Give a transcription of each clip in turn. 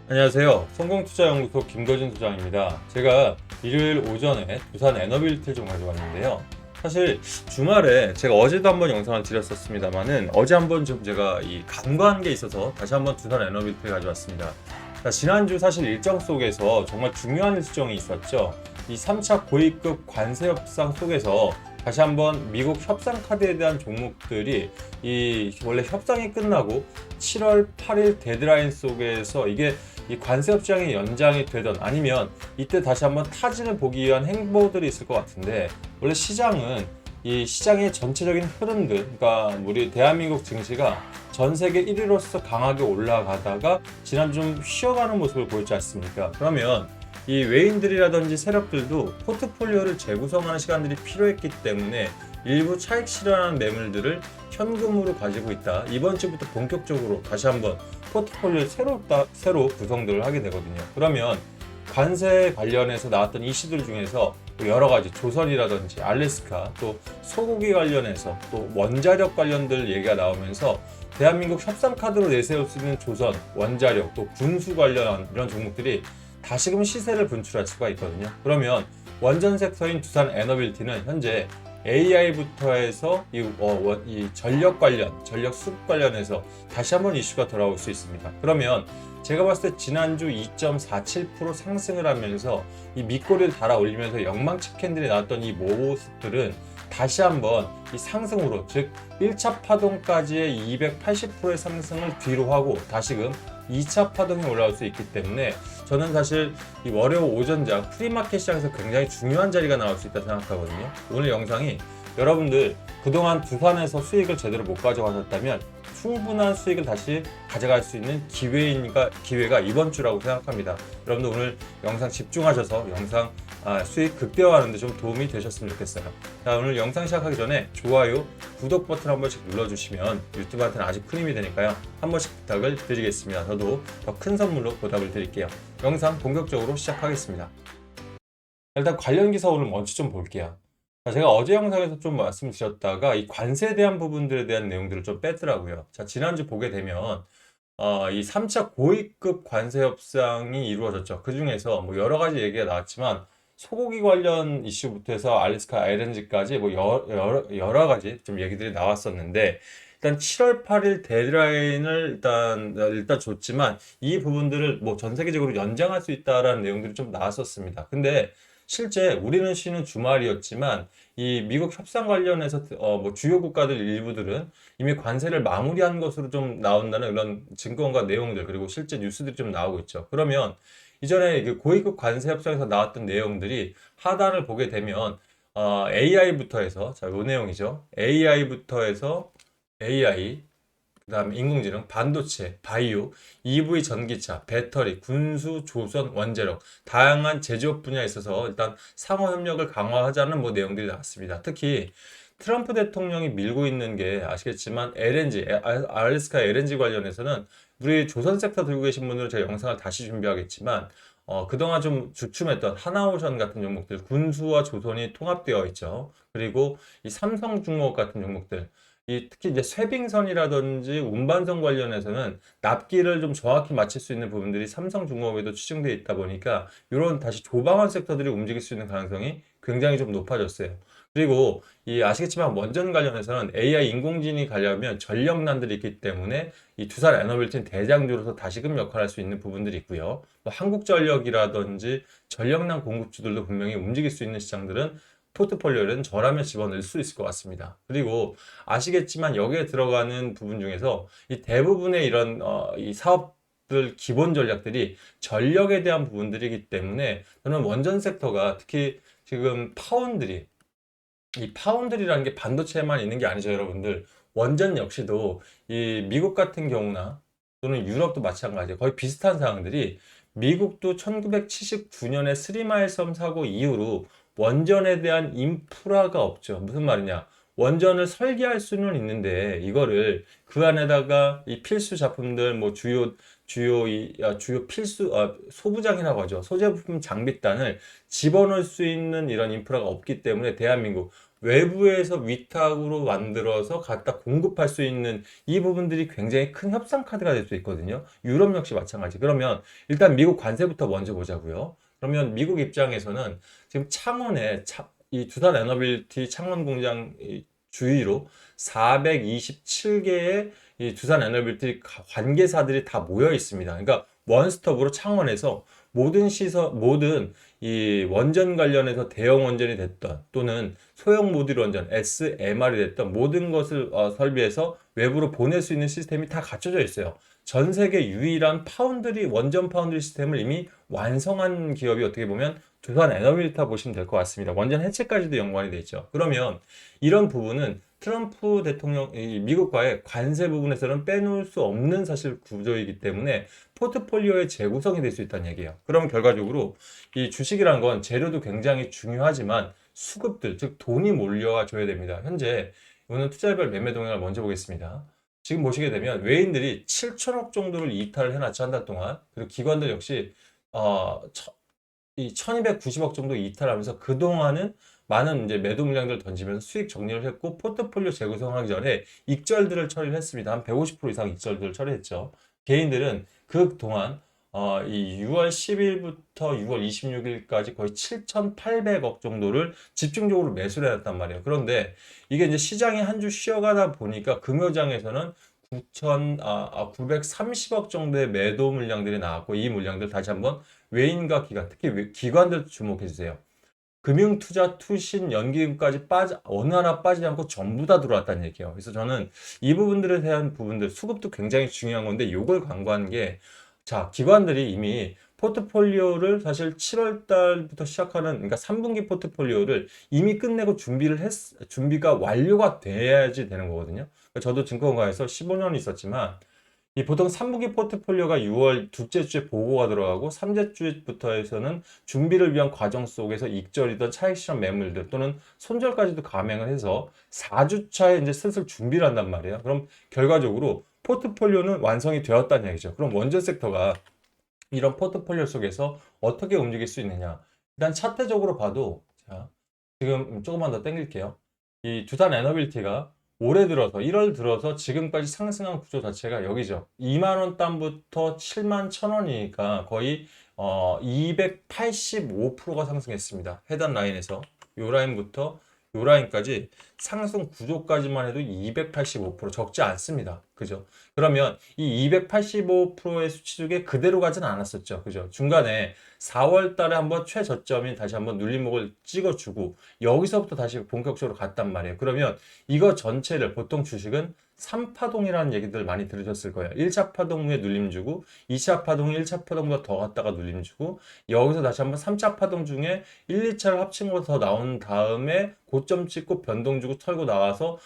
안녕하세요. 성공투자연구소 김도진 소장입니다. 제가 일요일 오전에 두산 에너빌리티를 좀 가져왔는데요. 사실 주말에 제가 어제도 한번 영상을 드렸었습니다만은 어제 한번 좀 제가 이 간과한 게 있어서 다시 한번 두산 에너빌리티를 가져왔습니다. 자, 지난주 사실 일정 속에서 정말 중요한 일정이 있었죠. 이 3차 고위급 관세 협상 속에서 다시 한번 미국 협상 카드에 대한 종목들이 원래 협상이 끝나고 7월 8일 데드라인 속에서 이게 이 관세 협상이 연장이 되던 아니면 이때 다시 한번 타진을 보기 위한 행보들이 있을 것 같은데, 원래 시장은 이 시장의 전체적인 흐름들, 그러니까 우리 대한민국 증시가 전 세계 1위로서 강하게 올라가다가 지난 좀 쉬어가는 모습을 보였지 않습니까? 그러면 이 외인들이라든지 세력들도 포트폴리오를 재구성하는 시간들이 필요했기 때문에 일부 차익 실현하는 매물들을 현금으로 가지고 있다. 이번 주부터 본격적으로 다시 한번 포트폴리오를 새로 구성들을 하게 되거든요. 그러면 관세 관련해서 나왔던 이슈들 중에서 여러 가지 조선이라든지 알래스카, 또 소고기 관련해서 또 원자력 관련들 얘기가 나오면서 대한민국 협상 카드로 내세울 수 있는 조선, 원자력, 또 군수 관련 이런 종목들이 다시금 시세를 분출할 수가 있거든요. 그러면 원전 섹터인 두산 에너빌티는 현재 AI부터 해서 이 전력 관련, 전력 수급 관련해서 다시 한번 이슈가 돌아올 수 있습니다. 그러면 제가 봤을 때 지난주 2.47% 상승을 하면서 이 밑꼬리를 달아 올리면서 영망치 캔들이 나왔던 이 모습들은 다시 한번 이 상승으로, 즉 1차 파동까지의 280%의 상승을 뒤로 하고 다시금 2차 파동이 올라올 수 있기 때문에 저는 사실 이 월요 오전장 프리마켓 시장에서 굉장히 중요한 자리가 나올 수 있다 생각하거든요. 오늘 영상이 여러분들 그동안 두산에서 수익을 제대로 못 가져가셨다면 충분한 수익을 다시 가져갈 수 있는 기회가 이번 주라고 생각합니다. 여러분들 오늘 영상 집중하셔서 수익 극대화하는 데 좀 도움이 되셨으면 좋겠어요. 자, 오늘 영상 시작하기 전에 좋아요, 구독 버튼 한 번씩 눌러주시면 유튜브한테는 아주 큰 힘이 되니까요. 한 번씩 부탁을 드리겠습니다. 저도 더 큰 선물로 보답을 드릴게요. 영상 본격적으로 시작하겠습니다. 일단 관련 기사 오늘 먼저 좀 볼게요. 자, 제가 어제 영상에서 좀 말씀드렸다가 이 관세에 대한 부분들에 대한 내용들을 좀 뺐더라고요. 자, 지난주 보게 되면 이 3차 고위급 관세 협상이 이루어졌죠. 그 중에서 뭐 여러 가지 얘기가 나왔지만 소고기 관련 이슈부터 해서 알래스카 LNG까지 뭐 여러 가지 좀 얘기들이 나왔었는데, 일단 7월 8일 데드라인을 일단 줬지만 이 부분들을 뭐 전 세계적으로 연장할 수 있다라는 내용들이 좀 나왔었습니다. 근데 실제 우리는 쉬는 주말이었지만 이 미국 협상 관련해서 뭐 주요 국가들 일부들은 이미 관세를 마무리한 것으로 좀 나온다는 이런 증거과 내용들, 그리고 실제 뉴스들이 좀 나오고 있죠. 그러면 이전에 그 고위급 관세 협상에서 나왔던 내용들이 하단을 보게 되면 AI부터 해서, 자, 요 내용이죠. AI부터 해서 AI, 그다음에 인공지능, 반도체, 바이오, EV 전기차, 배터리, 군수, 조선, 원자력, 다양한 제조업 분야에 있어서 일단 상호 협력을 강화하자는 뭐 내용들이 나왔습니다. 특히 트럼프 대통령이 밀고 있는 게 아시겠지만 LNG, 알래스카 LNG 관련해서는 우리 조선 섹터 들고 계신 분들은 제가 영상을 다시 준비하겠지만 그동안 좀 주춤했던 하나오션 같은 종목들, 군수와 조선이 통합되어 있죠. 그리고 이 삼성중공업 같은 종목들, 특히 이제 쇠빙선이라든지 운반선 관련해서는 납기를 좀 정확히 맞출 수 있는 부분들이 삼성중공업에도 추정되어 있다 보니까 이런 다시 조방한 섹터들이 움직일 수 있는 가능성이 굉장히 좀 높아졌어요. 그리고 이 아시겠지만 원전 관련해서는 AI 인공지능이 가려면 전력난들이 있기 때문에 이 두산 에너빌티는 대장주로서 다시금 역할을 할 수 있는 부분들이 있고요. 또 한국전력이라든지 전력난 공급주들도 분명히 움직일 수 있는 시장들은 포트폴리오는 저라면 집어넣을 수 있을 것 같습니다. 그리고 아시겠지만 여기에 들어가는 부분 중에서 이 대부분의 이런 이 사업들 기본 전략들이 전력에 대한 부분들이기 때문에 저는 원전 섹터가 특히 지금 이 파운드리라는 게 반도체에만 있는 게 아니죠, 여러분들. 원전 역시도 이 미국 같은 경우나 또는 유럽도 마찬가지예요. 거의 비슷한 상황들이, 미국도 1979년에 스리마일 섬 사고 이후로 원전에 대한 인프라가 없죠. 무슨 말이냐? 원전을 설계할 수는 있는데 이거를 그 안에다가 이 필수 작품들 뭐 주요 필수 소부장이라고 하죠. 소재부품 장비단을 집어넣을 수 있는 이런 인프라가 없기 때문에 대한민국 외부에서 위탁으로 만들어서 갖다 공급할 수 있는 이 부분들이 굉장히 큰 협상 카드가 될 수 있거든요. 유럽 역시 마찬가지. 그러면 일단 미국 관세부터 먼저 보자고요. 그러면 미국 입장에서는 지금 창원에 이 두산 에너빌티 창원 공장 주위로 427개의 이 두산 에너빌티 관계사들이 다 모여 있습니다. 그러니까 원스톱으로 창원에서 모든 시설, 모든 이 원전 관련해서 대형 원전이 됐던 또는 소형 모듈 원전 SMR이 됐던 모든 것을 설비해서 외부로 보낼 수 있는 시스템이 다 갖춰져 있어요. 전 세계 유일한 파운드리 원전 파운드리 시스템을 이미 완성한 기업이 어떻게 보면 두산 에너빌타 보시면 될 것 같습니다. 원전 해체까지도 연관이 돼 있죠. 그러면 이런 부분은 트럼프 대통령, 미국과의 관세 부분에서는 빼놓을 수 없는 사실 구조이기 때문에 포트폴리오의 재구성이 될 수 있다는 얘기예요. 그럼 결과적으로 이 주식이란 건 재료도 굉장히 중요하지만 수급들, 즉 돈이 몰려와 줘야 됩니다. 현재 이거는 투자별 매매 동향을 먼저 보겠습니다. 지금 보시게 되면 외인들이 7천억 정도를 이탈을 해놨죠, 한 달 동안. 그리고 기관들 역시 이 1290억 정도 이탈하면서 그동안은 많은 이제 매도 물량들을 던지면서 수익 정리를 했고 포트폴리오 재구성하기 전에 익절들을 처리를 했습니다. 한 150% 이상 익절들을 처리했죠. 개인들은 그동안 이 6월 10일부터 6월 26일까지 거의 7,800억 정도를 집중적으로 매수를 해놨단 말이에요. 그런데 이게 이제 시장이 한 주 쉬어가다 보니까 금요장에서는 930억 정도의 매도 물량들이 나왔고 이 물량들 다시 한번 외인과 기관, 특히 기관들 주목해 주세요. 금융, 투자, 투신, 연기금까지 어느 하나 빠지지 않고 전부 다 들어왔다는 얘기예요. 그래서 저는 이 부분들에 대한 부분들, 수급도 굉장히 중요한 건데 이걸 광고한 게, 자, 기관들이 이미 포트폴리오를 사실 7월 달부터 시작하는, 그러니까 3분기 포트폴리오를 이미 끝내고 준비가 완료가 돼야지 되는 거거든요. 그러니까 저도 증권가에서 15년 있었지만, 이 보통 3분기 포트폴리오가 6월 둘째 주에 보고가 들어가고 3째 주부터 해서는 준비를 위한 과정 속에서 익절이던 차익 실현 매물들 또는 손절까지도 감행을 해서 4주차에 이제 슬슬 준비를 한단 말이에요. 그럼 결과적으로 포트폴리오는 완성이 되었다는 얘기죠. 그럼 원전 섹터가 이런 포트폴리오 속에서 어떻게 움직일 수 있느냐? 일단 차트적으로 봐도, 자, 지금 조금만 더 당길게요. 이 두산 에너빌티가 올해 들어서 1월 들어서 지금까지 상승한 구조 자체가 여기죠. 2만 원 단부터 7만 1,000원이니까 거의 285%가 상승했습니다. 해당 라인에서 요 라인부터 요 라인까지 상승 구조까지만 해도 285% 적지 않습니다. 그죠? 그러면 이 285%의 수치 중에 그대로 가진 않았었죠. 그죠? 중간에 4월 달에 한번 최저점인 다시 한번 눌림목을 찍어주고 여기서부터 다시 본격적으로 갔단 말이에요. 그러면 이거 전체를 보통 주식은 3파동이라는 얘기들 많이 들으셨을 거예요. 1차 파동 후에 눌림 주고 2차 파동이 1차 파동보다 더 갔다가 눌림 주고 여기서 다시 한번 3차 파동 중에 1, 2차를 합친 거 더 나온 다음에 고점 찍고 변동 주고 털고 나와서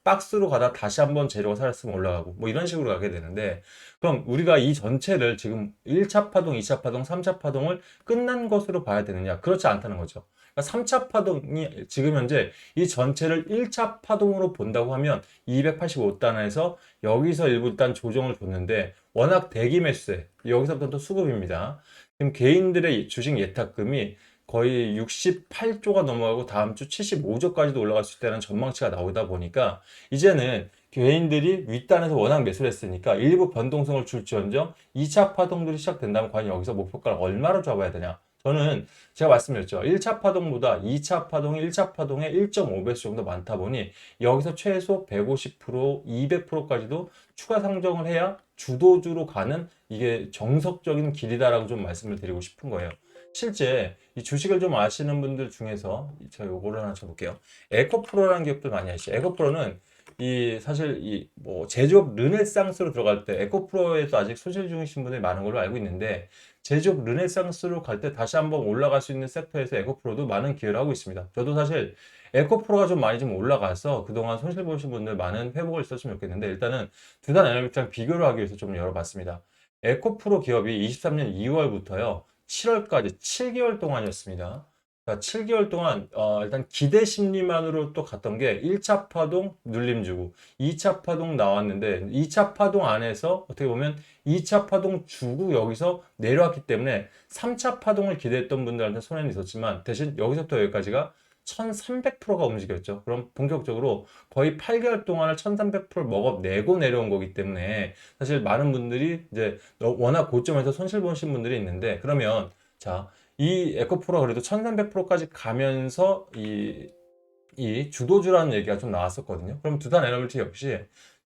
박스로 가다 다시 한번 재료가 살았으면 올라가고 뭐 이런 식으로 가게 되는데, 그럼 우리가 이 전체를 지금 1차 파동, 2차 파동, 3차 파동을 끝난 것으로 봐야 되느냐? 그렇지 않다는 거죠. 그러니까 3차 파동이 지금 현재 이 전체를 1차 파동으로 본다고 하면 285단에서 여기서 일단 조정을 줬는데 워낙 대기 매수세, 여기서부터 또 수급입니다. 지금 개인들의 주식 예탁금이 거의 68조가 넘어가고 다음 주 75조까지도 올라갈 수 있다는 전망치가 나오다 보니까 이제는 개인들이 윗단에서 워낙 매수를 했으니까 일부 변동성을 줄지언정 2차 파동들이 시작된다면 과연 여기서 목표가를 얼마로 잡아야 되냐? 저는 제가 말씀드렸죠. 1차 파동보다 2차 파동이 1차 파동의 1.5배수 정도 많다 보니 여기서 최소 150%, 200%까지도 추가 상정을 해야 주도주로 가는 이게 정석적인 길이다라고 좀 말씀을 드리고 싶은 거예요. 실제 이 주식을 좀 아시는 분들 중에서 제가 요거를 하나 쳐볼게요. 에코프로라는 기업들 많이 아시죠? 에코프로는 이 사실 이 뭐 제조업 르네상스로 들어갈 때 에코프로에서 아직 소실 중이신 분들이 많은 걸로 알고 있는데 제조업 르네상스로 갈 때 다시 한번 올라갈 수 있는 섹터에서 에코프로도 많은 기여를 하고 있습니다. 저도 사실 에코프로가 좀 많이 좀 올라가서 그동안 손실 보신 분들 많은 회복을 있었으면 좋겠는데 일단은 두산 에너비랑 비교를 하기 위해서 좀 열어봤습니다. 에코프로 기업이 23년 2월부터요 7월까지 7개월 동안이었습니다. 7개월 동안 일단 기대 심리만으로 또 갔던 게 1차 파동 눌림 주고 2차 파동 나왔는데 2차 파동 안에서 어떻게 보면 2차 파동 주고 여기서 내려왔기 때문에 3차 파동을 기대했던 분들한테 손해는 있었지만 대신 여기서부터 여기까지가 1300%가 움직였죠. 그럼 본격적으로 거의 8개월 동안을 1300%를 먹어내고 내려온 거기 때문에 사실 많은 분들이 이제 워낙 고점에서 손실 보신 분들이 있는데, 그러면 자, 이 에코프로가 그래도 1300%까지 가면서 이 주도주라는 얘기가 좀 나왔었거든요. 그럼 두산 에너빌티 역시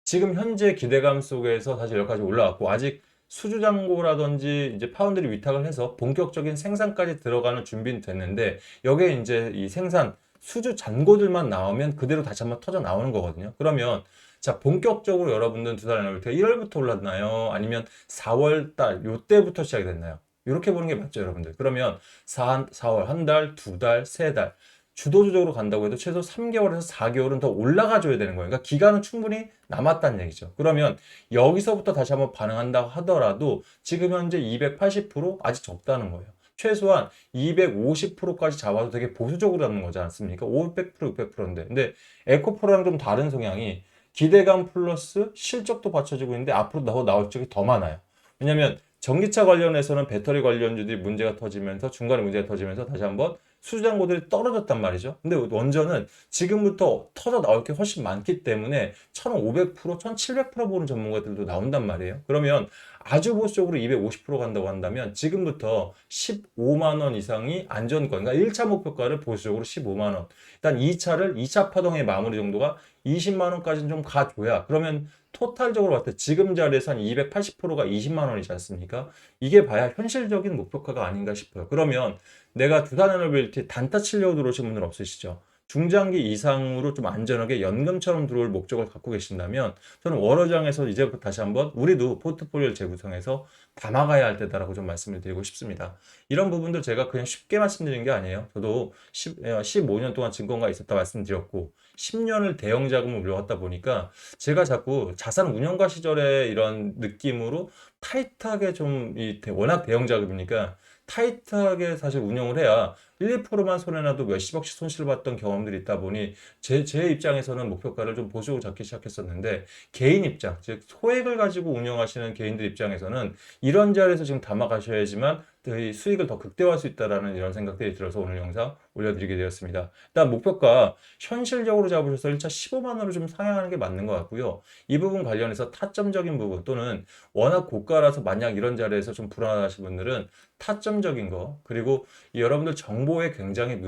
지금 현재 기대감 속에서 사실 여기까지 올라왔고, 아직 수주잔고라든지 이제 파운드리 위탁을 해서 본격적인 생산까지 들어가는 준비는 됐는데, 여기에 이제 이 생산 수주 잔고들만 나오면 그대로 다시 한번 터져 나오는 거거든요. 그러면 자, 본격적으로 여러분들은 두산 에너빌티가 1월부터 올랐나요? 아니면 4월 달 요때부터 시작이 됐나요? 이렇게 보는 게 맞죠, 여러분들. 그러면 4월 한 달, 두 달, 세 달 주도주적으로 간다고 해도 최소 3개월에서 4개월은 더 올라가 줘야 되는 거예요. 그러니까 기간은 충분히 남았다는 얘기죠. 그러면 여기서부터 다시 한번 반응한다 하더라도 지금 현재 280% 아직 적다는 거예요. 최소한 250%까지 잡아도 되게 보수적으로 잡는 거지 않습니까? 500%, 600%인데. 근데 에코프로랑 좀 다른 성향이 기대감 플러스 실적도 받쳐주고 있는데 앞으로 더 나올 적이 더 많아요. 왜냐면 전기차 관련해서는 배터리 관련주들이 문제가 터지면서, 중간에 문제가 터지면서 다시 한번 수주잔고들이 떨어졌단 말이죠. 근데 원전은 지금부터 터져 나올 게 훨씬 많기 때문에 1500%, 1700% 보는 전문가들도 나온단 말이에요. 그러면 아주 보수적으로 250% 간다고 한다면 지금부터 15만 원 이상이 안전권, 그러니까 1차 목표가를 보수적으로 15만 원. 일단 2차 파동의 마무리 정도가 20만 원까지는 좀 가줘야, 그러면 토탈적으로 봤을 때 지금 자리에서 한 280%가 20만 원이지 않습니까? 이게 봐야 현실적인 목표가가 아닌가 싶어요. 그러면 내가 두산에너빌티 단타 치려고 들어오신 분들 없으시죠? 중장기 이상으로 좀 안전하게 연금처럼 들어올 목적을 갖고 계신다면 저는 월어장에서 이제부터 다시 한번 우리도 포트폴리오를 재구성해서 담아가야 할 때다라고 좀 말씀을 드리고 싶습니다. 이런 부분들 제가 그냥 쉽게 말씀드린 게 아니에요. 저도 15년 동안 증권가에 있었다 말씀드렸고 10년을 대형 자금을 물려왔다 보니까 제가 자꾸 자산 운용가 시절의 이런 느낌으로 타이트하게 좀 워낙 대형 자금이니까 타이트하게 사실 운영을 해야 1, 2%만 손해나도 몇십억씩 손실을 봤던 경험들이 있다 보니 제 입장에서는 목표가를 좀 보수적으로 잡기 시작했었는데, 개인 입장, 즉 소액을 가지고 운영하시는 개인들 입장에서는 이런 자리에서 지금 담아가셔야지만 이 수익을 더 극대화할 수 있다라는 이런 생각들이 들어서 오늘 영상 올려드리게 되었습니다. 일단 목표가 현실적으로 잡으셔서 1차 15만 원으로 좀 상향하는 게 맞는 것 같고요. 이 부분 관련해서 타점적인 부분 또는 워낙 고가라서 만약 이런 자리에서 좀 불안하신 분들은 타점적인 거, 그리고 여러분들 정보에 굉장히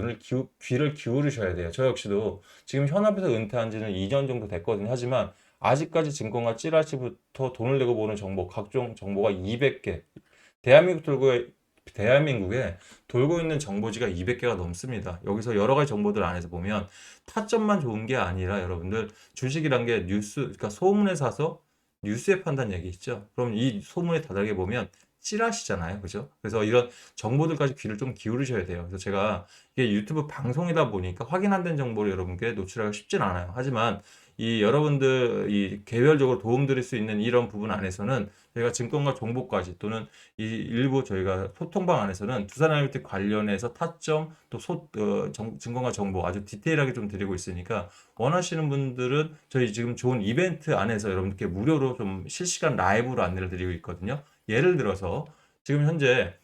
귀를 기울이셔야 돼요. 저 역시도 지금 현업에서 은퇴한 지는 2년 정도 됐거든요. 하지만 아직까지 증권가 찌라시부터 돈을 내고 보는 정보, 각종 정보가 200개, 대한민국에 돌고 있는 정보지가 200개가 넘습니다. 여기서 여러 가지 정보들 안에서 보면 타점만 좋은 게 아니라 여러분들 주식이란 게 그러니까 소문에 사서 뉴스에 판단 얘기 있죠. 그럼 이 소문에 다르게 보면 찌라시잖아요. 그죠? 그래서 이런 정보들까지 귀를 좀 기울이셔야 돼요. 그래서 제가 이게 유튜브 방송이다 보니까 확인 안 된 정보를 여러분께 노출하기 쉽진 않아요. 하지만 이 여러분들 이 개별적으로 도움드릴 수 있는 이런 부분 안에서는 저희가 증권가 정보까지 또는 이 일부 저희가 소통방 안에서는 두산 IoT 관련해서 타점 또 증권가 정보 아주 디테일하게 좀 드리고 있으니까 원하시는 분들은 저희 지금 좋은 이벤트 안에서 여러분께 무료로 좀 실시간 라이브로 안내를 드리고 있거든요. 예를 들어서 지금 현재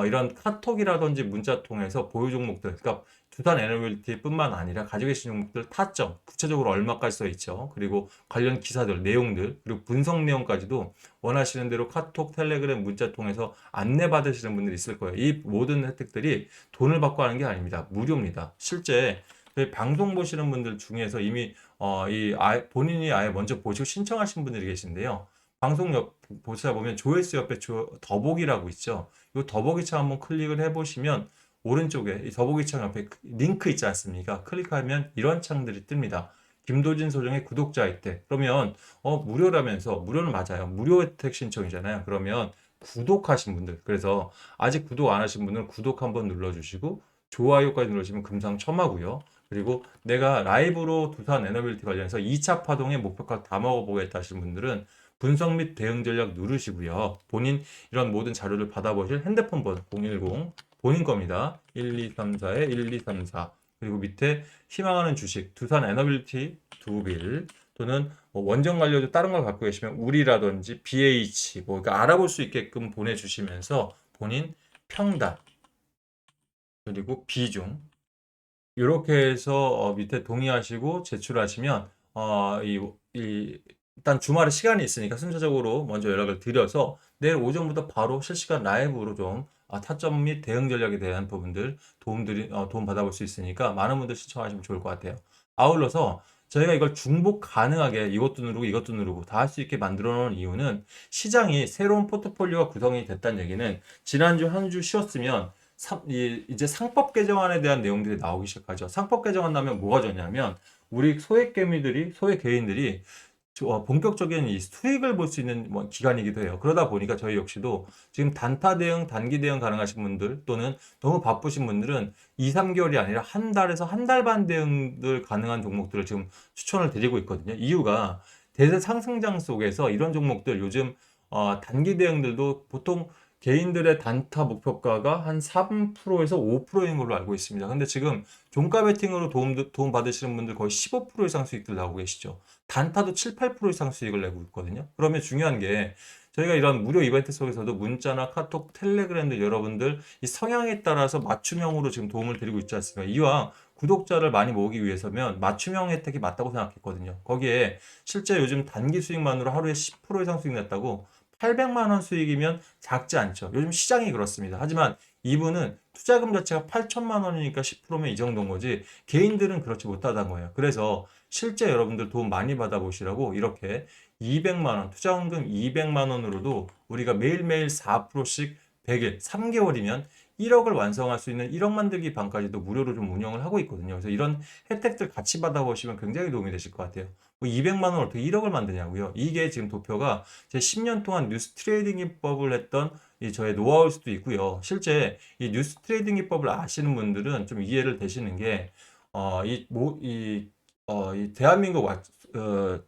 이런 카톡이라든지 문자 통해서 보유 종목들, 그러니까 두산 에너빌티뿐만 아니라 가지고 계신 종목들 타점, 구체적으로 얼마까지 써 있죠. 그리고 관련 기사들, 내용들, 그리고 분석 내용까지도 원하시는 대로 카톡, 텔레그램, 문자 통해서 안내 받으시는 분들이 있을 거예요. 이 모든 혜택들이 돈을 받고 하는 게 아닙니다. 무료입니다. 실제 저희 방송 보시는 분들 중에서 이미 본인이 아예 먼저 보시고 신청하신 분들이 계신데요. 방송 보시다 보면 조회수 옆에 더보기라고 있죠. 이 더보기창 한번 클릭을 해보시면 오른쪽에 이 더보기창 옆에 링크 있지 않습니까? 클릭하면 이런 창들이 뜹니다. 김도진 소정의 구독자 혜택. 그러면 무료라면서, 무료는 맞아요. 무료 혜택 신청이잖아요. 그러면 구독하신 분들, 그래서 아직 구독 안 하신 분은 구독 한번 눌러주시고 좋아요까지 누르시면 금상첨화고요. 그리고 내가 라이브로 두산 에너빌티 관련해서 2차 파동의 목표가 다 먹어보겠다 하시는 분들은 분석 및 대응 전략 누르시고요. 본인 이런 모든 자료를 받아보실 핸드폰 번호 010 본인 겁니다. 1234에 1234 그리고 밑에 희망하는 주식 두산 에너빌티 두빌 또는 원전 관련주 다른 걸 갖고 계시면 우리라든지 BH 그러니까 알아볼 수 있게끔 보내주시면서 본인 평단 그리고 비중 이렇게 해서 밑에 동의하시고 제출하시면 일단 주말에 시간이 있으니까 순차적으로 먼저 연락을 드려서 내일 오전부터 바로 실시간 라이브로 좀 타점 및 대응 전략에 대한 부분들 도움 받아볼 수 있으니까 많은 분들 신청하시면 좋을 것 같아요. 아울러서 저희가 이걸 중복 가능하게 이것도 누르고 이것도 누르고 다 할 수 있게 만들어 놓은 이유는 시장이 새로운 포트폴리오가 구성이 됐다는 얘기는 지난주 한 주 쉬었으면 이제 상법 개정안에 대한 내용들이 나오기 시작하죠. 상법 개정안 나면 뭐가 좋냐면 우리 소액 개인들이 본격적인 이 수익을 볼 수 있는 기간이기도 해요. 그러다 보니까 저희 역시도 지금 단타 대응, 단기 대응 가능하신 분들 또는 너무 바쁘신 분들은 2, 3개월이 아니라 한 달에서 한 달 반 대응들 가능한 종목들을 지금 추천을 드리고 있거든요. 이유가 대세 상승장 속에서 이런 종목들 요즘 단기 대응들도 보통 개인들의 단타 목표가가 한 3%에서 5%인 걸로 알고 있습니다. 근데 지금 종가 베팅으로 도움 받으시는 분들 거의 15% 이상 수익들 나오고 계시죠. 단타도 7, 8% 이상 수익을 내고 있거든요. 그러면 중요한 게 저희가 이런 무료 이벤트 속에서도 문자나 카톡, 텔레그램 등 여러분들 이 성향에 따라서 맞춤형으로 지금 도움을 드리고 있지 않습니까? 이왕 구독자를 많이 모으기 위해서면 맞춤형 혜택이 맞다고 생각했거든요. 거기에 실제 요즘 단기 수익만으로 하루에 10% 이상 수익 냈다고 800만 원 수익이면 작지 않죠. 요즘 시장이 그렇습니다. 하지만 이분은 투자금 자체가 8천만 원이니까 10%면 이 정도인 거지 개인들은 그렇지 못하다는 거예요. 그래서 실제 여러분들 도움 많이 받아보시라고 이렇게 200만 원, 투자원금 200만 원으로도 우리가 매일매일 4%씩 100일, 3개월이면 1억을 완성할 수 있는 1억 만들기 반까지도 무료로 좀 운영을 하고 있거든요. 그래서 이런 혜택들 같이 받아보시면 굉장히 도움이 되실 것 같아요. 뭐 200만 원 어떻게 1억을 만드냐고요? 이게 지금 도표가 제 10년 동안 뉴스 트레이딩 기법을 했던 이 저의 노하우일 수도 있고요. 실제 이 뉴스 트레이딩 기법을 아시는 분들은 좀 이해를 되시는 게, 이 대한민국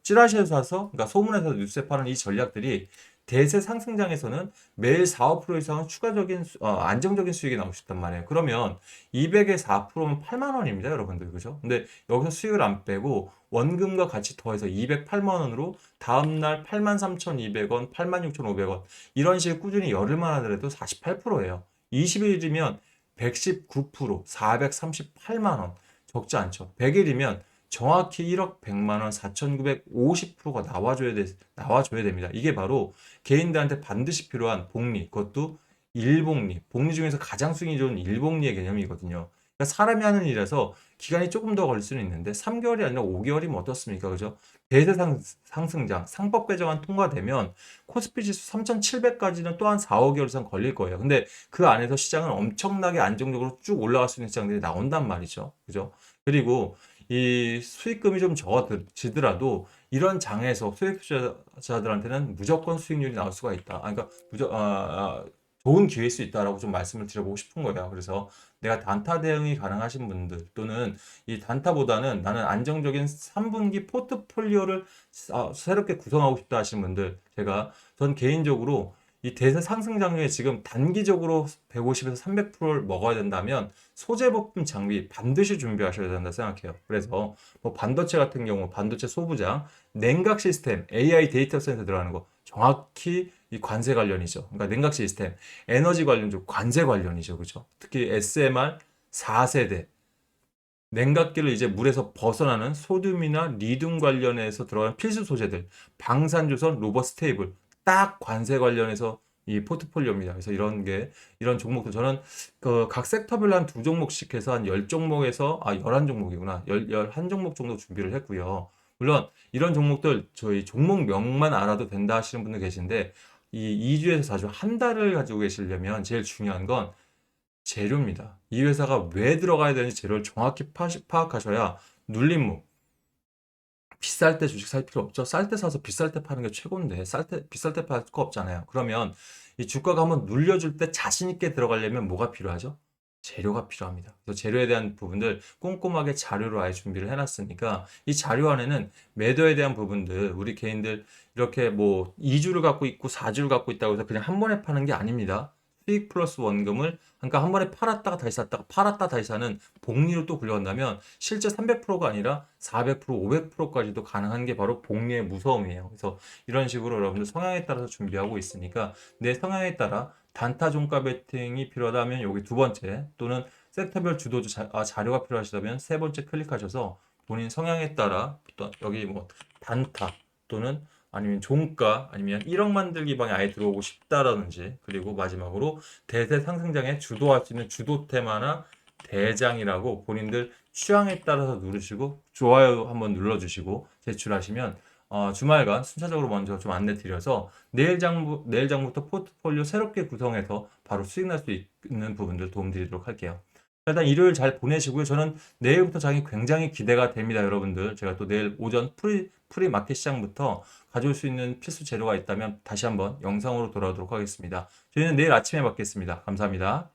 찌라시에서 사서, 그러니까 소문에서 뉴스에 파는 이 전략들이 대세 상승장에서는 매일 4, 5% 이상은 추가적인 안정적인 수익이 나올 수 있단 말이에요. 그러면 200에 4%면 8만 원입니다, 여러분들. 그죠? 근데 여기서 수익을 안 빼고 원금과 같이 더해서 208만 원으로 다음날 83,200원, 86,500원 이런 식으로 꾸준히 열흘만 하더라도 48%예요. 20일이면 119%, 438만 원. 적지 않죠. 100일이면 정확히 1억 100만 원 4,950%가 나와줘야 됩니다. 이게 바로 개인들한테 반드시 필요한 복리, 그것도 일복리, 복리 중에서 가장 수익이 좋은 일복리의 개념이거든요. 그러니까 사람이 하는 일이라서 기간이 조금 더 걸릴 수는 있는데 3개월이 아니라 5개월이면 어떻습니까? 그죠? 대세 상승장, 상법 개정안 통과되면 코스피 지수 3,700까지는 또한 4, 5개월 이상 걸릴 거예요. 근데 그 안에서 시장은 엄청나게 안정적으로 쭉 올라갈 수 있는 시장들이 나온단 말이죠. 그죠? 그리고 이 수익금이 좀 적어지더라도 이런 장에서 소액 투자자들한테는 무조건 수익률이 나올 수가 있다. 그러니까 좋은 기회일 수 있다라고 좀 말씀을 드려보고 싶은 거예요. 그래서 내가 단타 대응이 가능하신 분들 또는 이 단타보다는 나는 안정적인 3분기 포트폴리오를 새롭게 구성하고 싶다 하시는 분들 전 개인적으로 이 대세 상승 장류에 지금 단기적으로 150에서 300%를 먹어야 된다면 소재 부품 장비 반드시 준비하셔야 된다 생각해요. 그래서 뭐 반도체 같은 경우 반도체 소부장, 냉각 시스템, AI 데이터 센터 들어가는 거 정확히 이 관세 관련이죠. 그러니까 냉각 시스템, 에너지 관련주 관세 관련이죠. 그죠? 특히 SMR 4세대 냉각기를 이제 물에서 벗어나는 소듐이나 리튬 관련해서 들어간 필수 소재들, 방산조선, 로버 스테이블, 딱 관세 관련해서 이 포트폴리오입니다. 그래서 이런 종목도 저는 각 섹터별로 한 두 종목씩 해서 한 10종목에서, 11종목이구나. 11종목 정도 준비를 했고요. 물론 이런 종목들 저희 종목명만 알아도 된다 하시는 분들 계신데, 이 2주에서 4주 한 달을 가지고 계시려면 제일 중요한 건 재료입니다. 이 회사가 왜 들어가야 되는지 재료를 정확히 파악하셔야 눌림목. 비쌀 때 주식 살 필요 없죠. 쌀 때 사서 비쌀 때 파는 게 최고인데 비쌀 때 팔 거 없잖아요. 그러면 이 주가가 한번 눌려줄 때 자신 있게 들어가려면 뭐가 필요하죠? 재료가 필요합니다. 그래서 재료에 대한 부분들 꼼꼼하게 자료로 아예 준비를 해놨으니까 이 자료 안에는 매도에 대한 부분들 우리 개인들 이렇게 뭐 2주를 갖고 있고 4주를 갖고 있다고 해서 그냥 한 번에 파는 게 아닙니다. 수익 플러스 원금을 그러니까 한 번에 팔았다가 다시 샀다가 팔았다 다시 사는 복리로 또 굴려간다면 실제 300%가 아니라 400%, 500%까지도 가능한 게 바로 복리의 무서움이에요. 그래서 이런 식으로 여러분들 성향에 따라서 준비하고 있으니까 내 성향에 따라 단타 종가 베팅이 필요하다면 여기 두 번째, 또는 섹터별 주도주 자료가 필요하시다면 세 번째 클릭하셔서 본인 성향에 따라 또 여기 뭐 단타 또는 아니면 종가 아니면 1억 만들기 방에 아예 들어오고 싶다라든지, 그리고 마지막으로 대세 상승장에 주도할 수 있는 주도 테마나 대장이라고 본인들 취향에 따라서 누르시고 좋아요 한번 눌러주시고 제출하시면 주말간 순차적으로 먼저 좀 안내 드려서 내일 장부터 포트폴리오 새롭게 구성해서 바로 수익 날 수 있는 부분들 도움 드리도록 할게요. 일단 일요일 잘 보내시고요. 저는 내일부터 장이 굉장히 기대가 됩니다, 여러분들. 제가 또 내일 오전 프리 마켓 시장부터 가져올 수 있는 필수 재료가 있다면 다시 한번 영상으로 돌아오도록 하겠습니다. 저희는 내일 아침에 뵙겠습니다. 감사합니다.